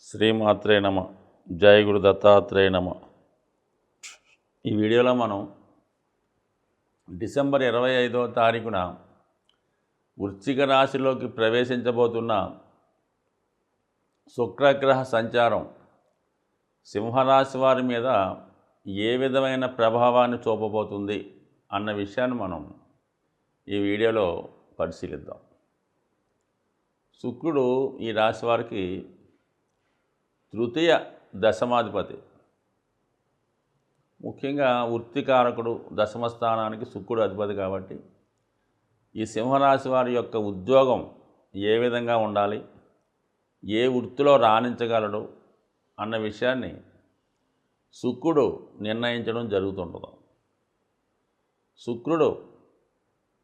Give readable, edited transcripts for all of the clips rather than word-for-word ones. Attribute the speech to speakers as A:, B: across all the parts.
A: శ్రీమాత్రే నమ. జయ గురు దత్తాత్రేయ నమ. ఈ వీడియోలో మనం డిసెంబర్ 25వ తారీఖున వృశ్చిక రాశిలోకి ప్రవేశించబోతున్న శుక్రగ్రహ సంచారం సింహరాశి వారి మీద ఏ విధమైన ప్రభావాన్ని చూపబోతుంది అన్న విషయాన్ని మనం ఈ వీడియోలో పరిశీలిద్దాం. శుక్రుడు ఈ రాశి వారికి తృతీయ దశమాధిపతి. ముఖ్యంగా వృత్తికారకుడు, దశమ స్థానానికి శుక్రుడు అధిపతి. కాబట్టి ఈ సింహరాశి వారి యొక్క ఉద్యోగం ఏ విధంగా ఉండాలి, ఏ వృత్తిలో రాణించగలడు అన్న విషయాన్ని శుక్రుడు నిర్ణయించడం జరుగుతుంటుంది. శుక్రుడు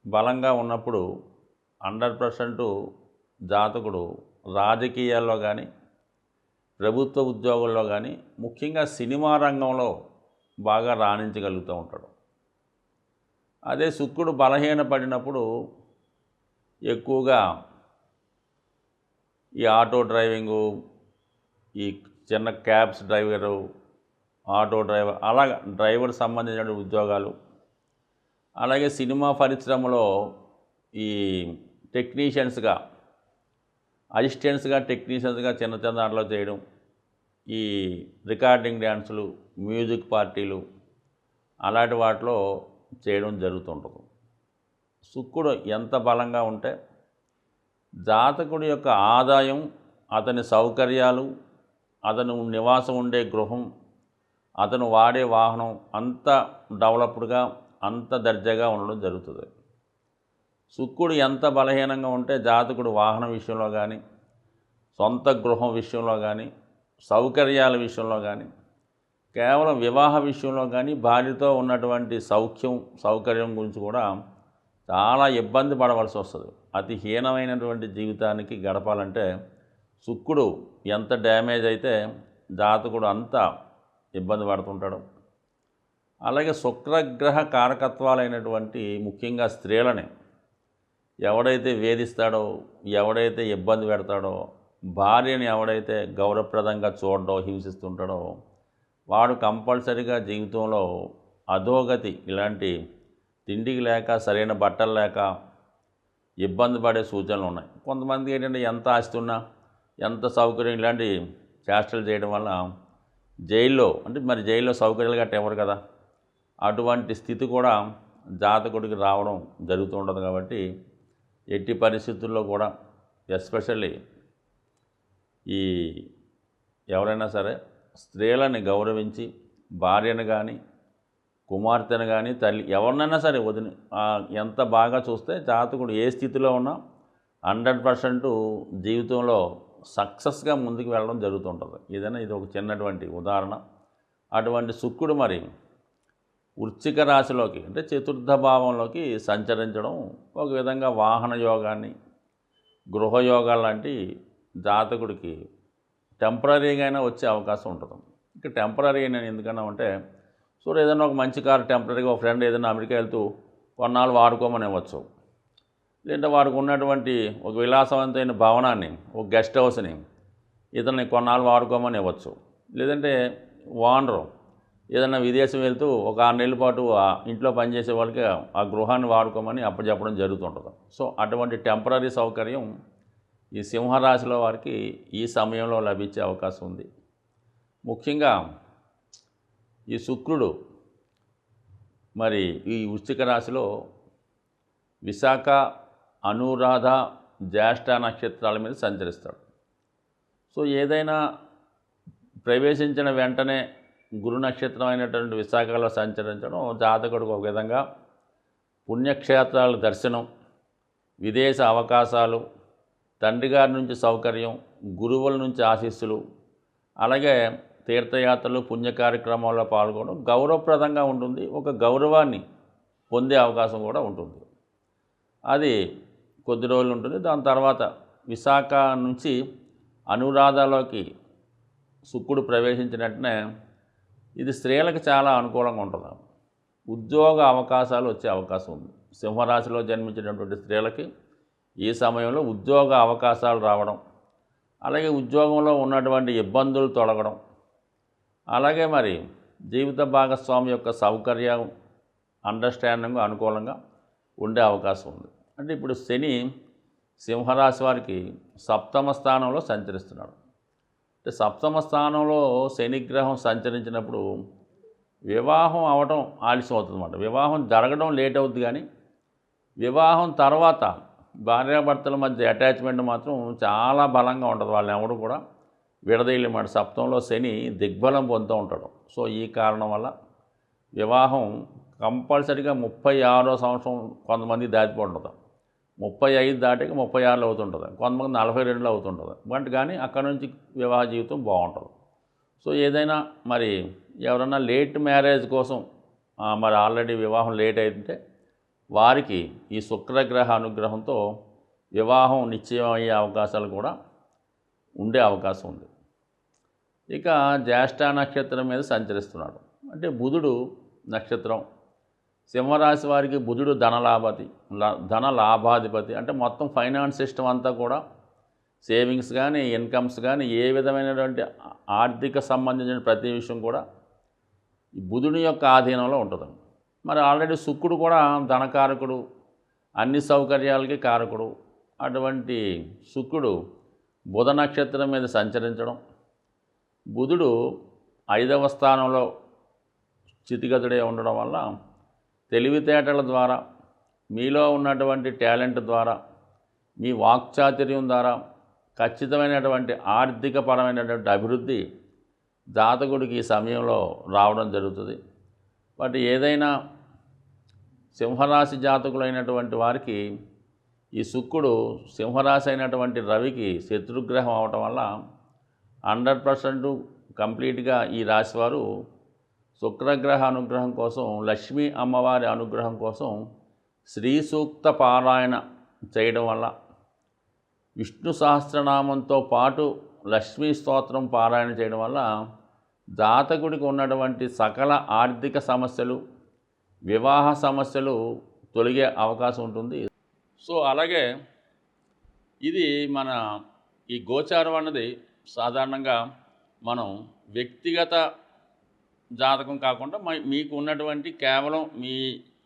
A: బలంగా ఉన్నప్పుడు 100% జాతకుడు రాజకీయాల్లో కానీ, ప్రభుత్వ ఉద్యోగుల్లో కానీ, ముఖ్యంగా సినిమా రంగంలో బాగా రాణించగలుగుతూ ఉంటాడు. అదే శుక్రుడు బలహీనపడినప్పుడు ఎక్కువగా ఈ ఆటో డ్రైవింగు, ఈ చిన్న క్యాబ్స్ డ్రైవరు, ఆటో డ్రైవర్, అలాగ డ్రైవర్ సంబంధించిన ఉద్యోగాలు, అలాగే సినిమా పరిశ్రమలో ఈ టెక్నీషియన్స్గా, అసిస్టెంట్స్గా, టెక్నీషియన్స్గా చిన్న చిన్న దాంట్లో చేయడం, ఈ రికార్డింగ్ డ్యాన్సులు, మ్యూజిక్ పార్టీలు, అలాంటి వాటిలో చేయడం జరుగుతుంటుంది. శుక్రుడు ఎంత బలంగా ఉంటే జాతకుడి యొక్క ఆదాయం, అతని సౌకర్యాలు, అతను నివాసం ఉండే గృహం, అతను వాడే వాహనం అంత డెవలప్డ్గా, అంత దర్జాగా ఉండడం జరుగుతుంది. శుక్రుడు ఎంత బలహీనంగా ఉంటే జాతకుడు వాహనం విషయంలో కానీ, సొంత గృహం విషయంలో కానీ, సౌకర్యాల విషయంలో కానీ, కేవలం వివాహ విషయంలో కానీ, భార్యతో ఉన్నటువంటి సౌకర్యం గురించి కూడా చాలా ఇబ్బంది పడవలసి వస్తుంది. అతి హీనమైనటువంటి జీవితానికి గడపాలంటే శుక్రుడు ఎంత డ్యామేజ్ అయితే జాతకుడు అంత ఇబ్బంది పడుతుంటాడు. అలాగే శుక్రగ్రహ కారకత్వాలైనటువంటి ముఖ్యంగా స్త్రీలని ఎవడైతే వేధిస్తాడో, ఎవడైతే ఇబ్బంది పెడతాడో, భార్యని ఎవడైతే గౌరవప్రదంగా చూడడో, హింసిస్తుంటాడో, వాడు కంపల్సరీగా జీవితంలో అధోగతి, ఇలాంటి తిండికి లేక, సరైన బట్టలు లేక ఇబ్బంది పడే సూచనలు ఉన్నాయి. కొంతమంది ఏంటంటే ఎంత ఆస్తి ఉన్నా, ఎంత సౌకర్యం, ఇలాంటి చేష్టలు చేయడం వల్ల జైల్లో, అంటే మరి జైల్లో సౌకర్యాలు గట్ట ఎవరు కదా, అటువంటి స్థితి కూడా జాతకుడికి రావడం జరుగుతూ ఉండదు. కాబట్టి ఎట్టి పరిస్థితుల్లో కూడా ఎస్పెషల్లీ ఈ ఎవరైనా సరే స్త్రీలని గౌరవించి, భార్యను కానీ, కుమార్తెను కానీ, తల్లి ఎవరినైనా సరే ఎంత బాగా చూస్తే జాతకుడు ఏ స్థితిలో ఉన్నా 100% జీవితంలో సక్సెస్గా ముందుకు వెళ్ళడం జరుగుతుంటుంది. ఇది ఒక చిన్నటువంటి ఉదాహరణ. అటువంటి శుక్రుడు మరి వృశ్చిక రాశిలోకి, అంటే చతుర్థ భావంలోకి సంచరించడం ఒక విధంగా వాహన యోగాన్ని, గృహయోగాలు లాంటి జాతకుడికి టెంపరీగా అయినా వచ్చే అవకాశం ఉంటుంది. ఇక టెంపరీ నేను ఎందుకన్నా అంటే, సో ఏదైనా ఒక మంచి కారు టెంపరీగా ఒక ఫ్రెండ్ ఏదైనా అమెరికా వెళ్తూ కొన్నాళ్ళు వాడుకోమని ఇవ్వచ్చు. లేదంటే వాడికి ఉన్నటువంటి ఒక విలాసవంతమైన భవనాన్ని, ఒక గెస్ట్ హౌస్ని ఇతన్ని కొన్నాళ్ళు వాడుకోమని ఇవ్వచ్చు. లేదంటే ఓనరు ఏదైనా విదేశం వెళ్తూ ఒక 6 నెలల పాటు ఇంట్లో పనిచేసే వాళ్ళకి ఆ గృహాన్ని వాడుకోమని అప్పచెప్పడం జరుగుతుంటుంది. సో అటువంటి టెంపరీ సౌకర్యం ఈ సింహరాశిలో వారికి ఈ సమయంలో లభించే అవకాశం ఉంది. ముఖ్యంగా ఈ శుక్రుడు మరి ఈ వృశ్చిక రాశిలో విశాఖ, అనురాధ, జ్యేష్ఠ నక్షత్రాల మీద సంచరిస్తాడు. సో ఏదైనా ప్రవేశించిన వెంటనే గురు నక్షత్రం అయినటువంటి విశాఖలో సంచరించడం జాతకుడికి ఒక విధంగా పుణ్యక్షేత్రాల దర్శనం, విదేశ అవకాశాలు, తండ్రి గారి నుంచి సౌకర్యం, గురువుల నుంచి ఆశీస్సులు, అలాగే తీర్థయాత్రలు, పుణ్య కార్యక్రమాల్లో పాల్గొనడం గౌరవప్రదంగా ఉంటుంది. ఒక గౌరవాన్ని పొందే అవకాశం కూడా ఉంటుంది. అది కొద్ది రోజులు ఉంటుంది. దాని తర్వాత విశాఖ నుంచి అనురాధలోకి శుక్రుడు ప్రవేశించిన వెంటనే ఇది స్త్రీలకు చాలా అనుకూలంగా ఉంటుంది. ఉద్యోగ అవకాశాలు వచ్చే అవకాశం ఉంది. సింహరాశిలో జన్మించినటువంటి స్త్రీలకి ఈ సమయంలో ఉద్యోగ అవకాశాలు రావడం, అలాగే ఉద్యోగంలో ఉన్నటువంటి ఇబ్బందులు తొలగడం, అలాగే మరి జీవిత భాగస్వామి యొక్క సౌకర్యం అండర్స్టాండింగ్ అనుకూలంగా ఉండే అవకాశం ఉంది. అంటే ఇప్పుడు శని సింహరాశి వారికి సప్తమ స్థానంలో సంచరిస్తున్నాడు. అంటే సప్తమ స్థానంలో శనిగ్రహం సంచరించినప్పుడు వివాహం అవడం ఆలస్యం అవుతుందన్నమాట. వివాహం జరగడం లేట్ అవుతుంది, కానీ వివాహం తర్వాత భార్యాభర్తల మధ్య అటాచ్మెంట్ మాత్రం చాలా బలంగా ఉంటుంది. వాళ్ళని ఎవడు కూడా విడదీయలేమాట. సప్తంలో శని దిగ్బలం పొందుతూ ఉంటాడు. సో ఈ కారణం వల్ల వివాహం కంపల్సరీగా 36వ సంవత్సరం కొంతమంది దాటిపోతుంటుంది, 35 దాటికి 36లో అవుతుంటుంది, కొంతమంది 42లో అవుతుంటుంది. బట్ కానీ అక్కడ నుంచి వివాహ జీవితం బాగుంటుంది. సో ఏదైనా మరి ఎవరన్నా లేట్ మ్యారేజ్ కోసం మరి ఆల్రెడీ వివాహం లేట్ అయితే వారికి ఈ శుక్రగ్రహ అనుగ్రహంతో వివాహం నిశ్చయం అయ్యే అవకాశాలు కూడా ఉండే అవకాశం ఉంది. ఇక జ్యేష్ఠ నక్షత్రం మీద సంచరిస్తున్నాడు. అంటే బుధుడు నక్షత్రం సింహరాశి వారికి బుధుడు ధన లాభాధిపతి. అంటే మొత్తం ఫైనాన్స్ సిస్టమ్ అంతా కూడా సేవింగ్స్ కానీ ఇన్కమ్స్ కానీ ఏ విధమైనటువంటి ఆర్థిక సంబంధించిన ప్రతి విషయం కూడా ఈ బుధుని యొక్క ఆధీనంలో ఉంటుంది. మరి ఆల్రెడీ శుక్రుడు కూడా ధనకారకుడు, అన్ని సౌకర్యాలకి కారకుడు. అటువంటి శుక్రుడు బుధ నక్షత్రం మీద సంచరించడం, బుధుడు 5వ స్థానంలో స్థితిగతుడే ఉండడం వల్ల తెలివితేటల ద్వారా, మీలో ఉన్నటువంటి టాలెంట్ ద్వారా, మీ వాక్చాతుర్యం ద్వారా ఖచ్చితమైనటువంటి ఆర్థికపరమైనటువంటి అభివృద్ధి జాతకుడికి ఈ సమయంలో రావడం జరుగుతుంది. బట్ ఏదైనా సింహరాశి జాతకులైనటువంటి వారికి ఈ శుక్రుడు సింహరాశి అయినటువంటి రవికి శత్రుగ్రహం అవటం వల్ల 100% కంప్లీట్గా ఈ రాశివారు శుక్రగ్రహ అనుగ్రహం కోసం, లక్ష్మీ అమ్మవారి అనుగ్రహం కోసం శ్రీ సూక్త పారాయణ చేయడం వల్ల, విష్ణు సహస్రనామంతో పాటు లక్ష్మీ స్తోత్రం పారాయణ చేయడం వల్ల జాతకుడికి ఉన్నటువంటి సకల ఆర్థిక సమస్యలు, వివాహ సమస్యలు తొలగే అవకాశం ఉంటుంది. సో అలాగే ఇది మన ఈ గోచారం అన్నది సాధారణంగా మనం వ్యక్తిగత జాతకం కాకుండా మీకు ఉన్నటువంటి కేవలం మీ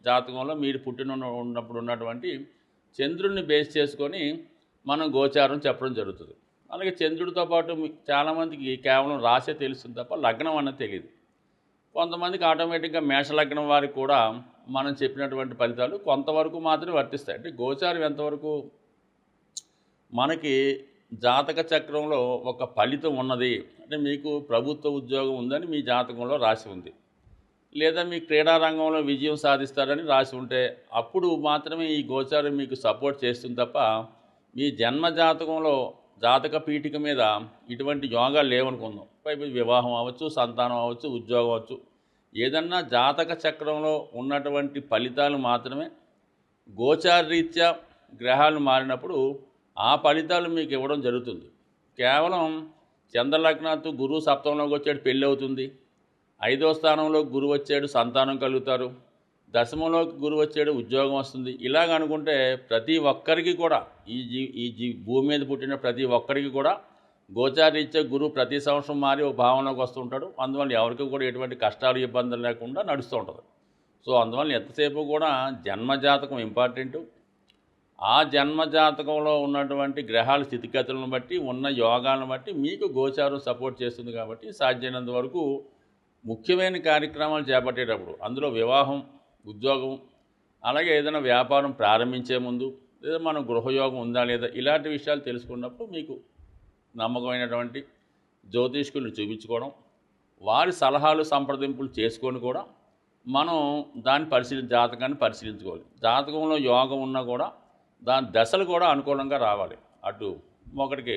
A: జాతకంలో మీరు ఉన్నప్పుడు ఉన్నటువంటి చంద్రుడిని బేస్ చేసుకొని మనం గోచారం చెప్పడం జరుగుతుంది. అలాగే చంద్రుడితో పాటు చాలామందికి కేవలం రాసే తెలుస్తుంది తప్ప లగ్నం అన్నది తెలియదు. కొంతమందికి ఆటోమేటిక్గా మేషలగ్నం వారికి కూడా మనం చెప్పినటువంటి ఫలితాలు కొంతవరకు మాత్రమే వర్తిస్తాయి. అంటే గోచారం ఎంతవరకు మనకి జాతక చక్రంలో ఒక ఫలితం ఉన్నది అంటే మీకు ప్రభుత్వ ఉద్యోగం ఉందని మీ జాతకంలో రాసి ఉంది, లేదా మీ క్రీడా రంగంలో విజయం సాధిస్తారని రాసి ఉంటే అప్పుడు మాత్రమే ఈ గోచారం మీకు సపోర్ట్ చేస్తుంది తప్ప మీ జన్మ జాతకంలో జాతక పీఠిక మీద ఇటువంటి యోగాలు లేవనుకుందాం. పైపు వివాహం అవ్వచ్చు, సంతానం అవ్వచ్చు, ఉద్యోగం అవ్వచ్చు, ఏదన్నా జాతక చక్రంలో ఉన్నటువంటి ఫలితాలు మాత్రమే గోచారరీత్యా గ్రహాలు మారినప్పుడు ఆ ఫలితాలు మీకు ఇవ్వడం జరుగుతుంది. కేవలం చంద్రలగ్నాత్తు గురువు సప్తంలోకి వచ్చాడు, పెళ్ళి అవుతుంది. 5వ స్థానంలో గురువు వచ్చాడు, సంతానం కలుగుతారు. దశమంలోకి గురువు వచ్చాడు, ఉద్యోగం వస్తుంది. ఇలాగ అనుకుంటే ప్రతి ఒక్కరికి కూడా ఈ భూమి మీద పుట్టిన ప్రతి ఒక్కరికి కూడా గోచారీత్యా గురువు ప్రతి సంవత్సరం మారి ఒక భావనలోకి వస్తుంటాడు. అందువల్ల ఎవరికి కూడా ఎటువంటి కష్టాలు ఇబ్బందులు లేకుండా నడుస్తూ ఉంటుంది. సో అందువల్ల ఎంతసేపు కూడా జన్మజాతకం ఇంపార్టెంటు. ఆ జన్మజాతకంలో ఉన్నటువంటి గ్రహాల స్థితిగతులను బట్టి, ఉన్న యోగాలను బట్టి మీకు గోచారం సపోర్ట్ చేస్తుంది. కాబట్టి సాధ్యమైనంత వరకు ముఖ్యమైన కార్యక్రమాలు చేపట్టేటప్పుడు, అందులో వివాహం, ఉద్యోగం, అలాగే ఏదైనా వ్యాపారం ప్రారంభించే ముందు, లేదా మనం గృహయోగం ఉందా లేదా ఇలాంటి విషయాలు తెలుసుకున్నప్పుడు మీకు నమ్మకమైనటువంటి జ్యోతిష్కుల్ని చూపించుకోవడం, వారి సలహాలు సంప్రదింపులు చేసుకొని కూడా మనం దాన్ని జాతకాన్ని పరిశీలించుకోవాలి. జాతకంలో యోగం ఉన్నా కూడా దాని దశలు కూడా అనుకూలంగా రావాలి. అటు ఒకటికి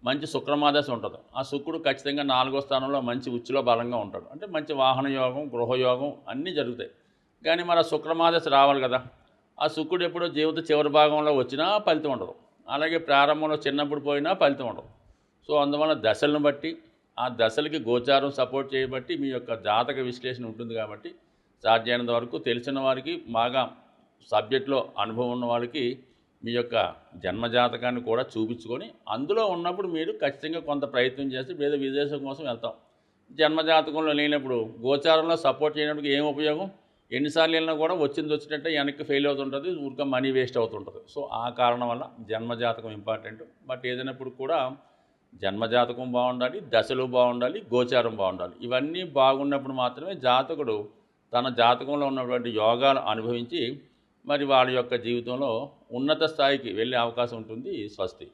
A: మంచి శుక్రమాదశ ఉంటుంది. ఆ శుక్రుడు ఖచ్చితంగా 4వ స్థానంలో మంచి ఉచ్చులో బలంగా ఉంటాడు. అంటే మంచి వాహన యోగం, గృహయోగం అన్నీ జరుగుతాయి. కానీ మరి ఆ శుక్రమాదశ రావాలి కదా. ఆ శుక్రుడు ఎప్పుడో జీవిత చివరి భాగంలో వచ్చినా ఫలితం ఉండదు, అలాగే ప్రారంభంలో చిన్నప్పుడు పోయినా ఫలితం ఉండదు. సో అందువల్ల దశలను బట్టి, ఆ దశలకి గోచారం సపోర్ట్ చేయబట్టి మీ యొక్క జాతక విశ్లేషణ ఉంటుంది. కాబట్టి సాధ్యమైనంత వరకు తెలిసిన వారికి, బాగా సబ్జెక్ట్లో అనుభవం ఉన్న వాళ్ళకి మీ యొక్క జన్మజాతకాన్ని కూడా చూపించుకొని అందులో ఉన్నప్పుడు మీరు ఖచ్చితంగా కొంత ప్రయత్నం చేస్తే ఏదో విదేశం కోసం వెళ్తాం. జన్మజాతకంలో లేనప్పుడు గోచారంలో సపోర్ట్ చేయడానికి ఏం ఉపయోగం? ఎన్నిసార్లు వెళ్ళినా కూడా వచ్చింది వచ్చినట్టే వెనక్కి ఫెయిల్ అవుతుంటుంది, ఊరికే మనీ వేస్ట్ అవుతుంటుంది. సో ఆ కారణం వల్ల జన్మజాతకం ఇంపార్టెంట్. బట్ ఏదైనప్పుడు కూడా జన్మజాతకం బాగుండాలి, దశలు బాగుండాలి, గోచారం బాగుండాలి. ఇవన్నీ బాగున్నప్పుడు మాత్రమే జాతకుడు తన జాతకంలో ఉన్నటువంటి యోగాలు అనుభవించి మరి వాళ్ళ యొక్క జీవితంలో ఉన్నత స్థాయికి వెళ్ళే అవకాశం ఉంటుంది. స్వస్తి.